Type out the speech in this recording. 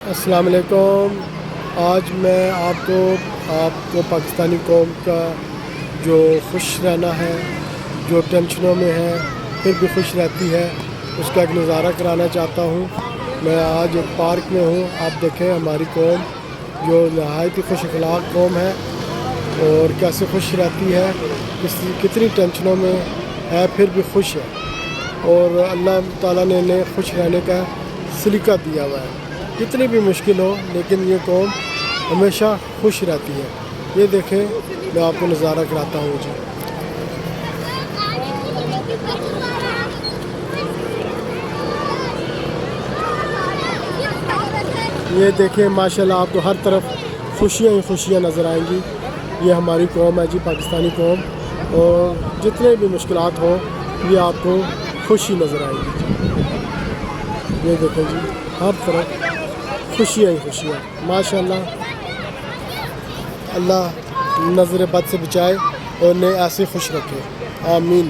السلام علیکم۔ آج میں آپ کو پاکستانی قوم کا جو خوش رہنا ہے، جو ٹینشنوں میں ہے پھر بھی خوش رہتی ہے، اس کا ایک نظارہ کرانا چاہتا ہوں۔ میں آج ایک پارک میں ہوں۔ آپ دیکھیں ہماری قوم جو نہایت ہی خوش اخلاق قوم ہے اور کیسے خوش رہتی ہے، کتنی ٹینشنوں میں ہے پھر بھی خوش ہے، اور اللہ تعالیٰ نے انہیں خوش رہنے کا سلیقہ دیا ہوا ہے۔ کتنی بھی مشکل ہو لیکن یہ قوم ہمیشہ خوش رہتی ہے۔ یہ دیکھیں، میں آپ کو نظارہ کراتا ہوں جی۔ یہ دیکھیں ماشاءاللہ، آپ کو ہر طرف خوشیاں ہی خوشیاں نظر آئیں گی۔ یہ ہماری قوم ہے جی، پاکستانی قوم، اور جتنے بھی مشکلات ہوں یہ آپ کو خوشی نظر آئے گی جی۔ یہ دیکھیں جی، ہر طرف خوشیاں ہی خوشیاں ماشاءاللہ۔ اللہ نظر بد سے بچائے اور انہیں ایسے خوش رکھے، آمین۔